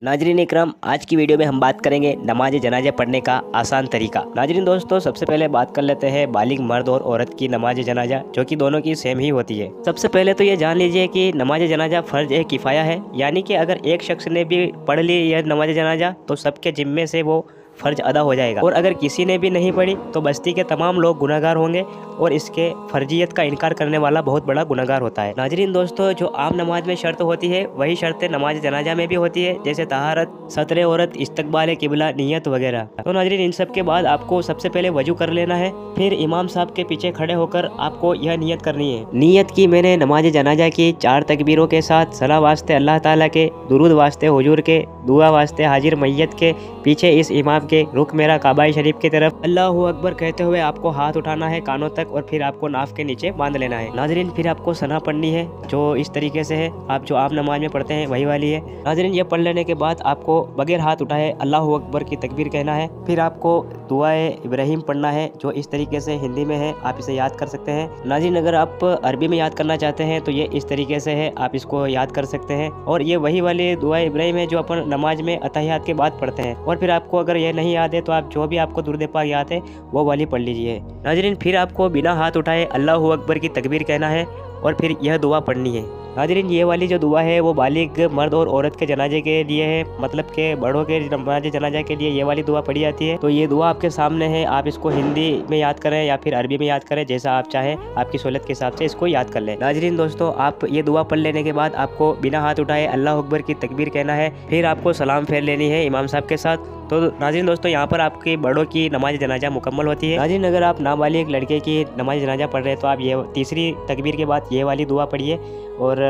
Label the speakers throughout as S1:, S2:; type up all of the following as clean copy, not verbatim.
S1: नाजरीन इकराम, आज की वीडियो में हम बात करेंगे नमाज जनाजा पढ़ने का आसान तरीका। नाजरीन दोस्तों, सबसे पहले बात कर लेते हैं बालिग मर्द और औरत की नमाज जनाजा, जो कि दोनों की सेम ही होती है। सबसे पहले तो ये जान लीजिए कि नमाज जनाजा फर्ज है किफ़ाया है, यानी कि अगर एक शख्स ने भी पढ़ ली यह नमाज जनाजा तो सबके जिम्मे से वो फ़र्ज अदा हो जाएगा, और अगर किसी ने भी नहीं पढ़ी तो बस्ती के तमाम लोग गुनहगार होंगे और इसके फर्जियत का इनकार करने वाला बहुत बड़ा गुनहगार होता है। नाजरीन दोस्तों, जो आम नमाज में शर्त होती है वही शर्तें नमाज जनाजा में भी होती है, जैसे तहारत, सतरे औरत, इस्तकबाल किबला, नियत वगैरह। तो नाजरीन, इन सब के बाद आपको सबसे पहले वजू कर लेना है, फिर इमाम साहब के पीछे खड़े होकर आपको यह नियत करनी है। नियत की मैंने नमाज जनाजा की 4 तकबीरों के साथ सलाह वास्ते अल्लाह ताला के, दुरूद वास्ते हुजूर के, दुआ वास्ते हाजिर मैयत के, पीछे इस इमाम के रुख मेरा काबा शरीफ की तरफ अल्लाहु अकबर कहते हुए आपको हाथ उठाना है कानों तक, और फिर आपको नाफ के नीचे बांध लेना है। नाजरीन, फिर आपको सना पढ़नी है जो इस तरीके से है, आप जो आम नमाज में पढ़ते हैं वही वाली है। नाजरीन, ये पढ़ लेने के बाद आपको बगैर हाथ उठाए अल्लाहु अकबर की तकबीर कहना है। फिर आपको दुआए इब्राहिम पढ़ना है जो इस तरीके से हिंदी में है, आप इसे याद कर सकते हैं। नाजरीन, अगर आप अरबी में याद करना चाहते हैं तो ये इस तरीके से है, आप इसको याद कर सकते हैं। और ये वही वाली दुआए इब्राहिम है जो अपन नमाज में अतहियात के बाद पढ़ते हैं। और फिर आपको अगर ये नहीं याद है तो आप जो भी आपको दुरूद पाक याद है वो वाली पढ़ लीजिए। नाजरीन, फिर आपको बिना हाथ उठाए अल्लाहु अकबर की तकबीर कहना है और फिर यह दुआ पढ़नी है। नाजरीन, ये वाली जो दुआ है वो बालिग मर्द और औरत के जनाजे के लिए है, मतलब के बड़ों के नमाज जनाजा के लिए ये वाली दुआ पढ़ी जाती है। तो ये दुआ आपके सामने है, आप इसको हिंदी में याद करें या फिर अरबी में याद करें, जैसा आप चाहें, आपकी सहूलत के हिसाब से इसको याद कर लें। नाजरीन दोस्तों, आप ये दुआ पढ़ लेने के बाद आपको बिना हाथ उठाए अल्लाह अकबर की तकबीर कहना है, फिर आपको सलाम फेर लेनी है इमाम साहब के साथ। तो नाज़रीन दोस्तों, यहाँ पर आपकी बड़ों की नमाज जनाजा मुकम्मल होती है। नाज़रीन, अगर आप नाबालिग लड़के की नमाज जनाजा पढ़ रहे हैं तो आप ये तीसरी तकबीर के बाद ये वाली दुआ पढ़िए, और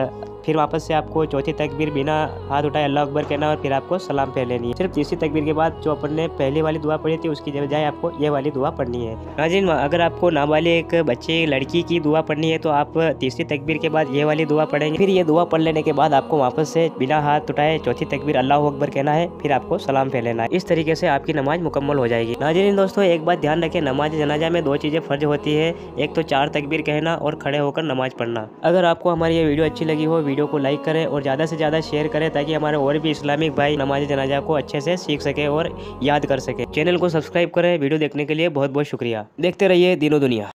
S1: फिर वापस से आपको चौथी तकबीर बिना हाथ उठाए अल्लाह अकबर कहना और फिर आपको सलाम फेर लेनी है। सिर्फ तीसरी तकबीर के बाद जो अपन ने पहली वाली दुआ पढ़ी थी उसकी बजाय आपको ये वाली दुआ पढ़नी है। नाज़रीन, अगर आपको नाबालिग बच्चे लड़की की दुआ पढ़नी है तो आप तीसरी तकबीर के बाद ये वाली दुआ पढ़ेंगे। फिर ये दुआ पढ़ लेने के बाद आपको वापस से बिना हाथ उठाए चौथी तकबीर अल्लाह अकबर कहना है, फिर आपको सलाम फेर लेना है। इस तरीके से आपकी नमाज मुकम्मल हो जाएगी। नाज़रीन दोस्तों, एक बात ध्यान रखें, नमाज जनाजा में 2 चीज़ें फ़र्ज होती है, एक तो 4 तकबीर कहना और खड़े होकर नमाज पढ़ना। अगर आपको हमारी ये वीडियो अच्छी लगी हो, वीडियो को लाइक करें और ज़्यादा से ज़्यादा शेयर करें ताकि हमारे और भी इस्लामिक भाई नमाज जनाजा को अच्छे से सीख सके और याद कर सके। चैनल को सब्सक्राइब करें। वीडियो देखने के लिए बहुत बहुत शुक्रिया। देखते रहिए दीनो दुनिया।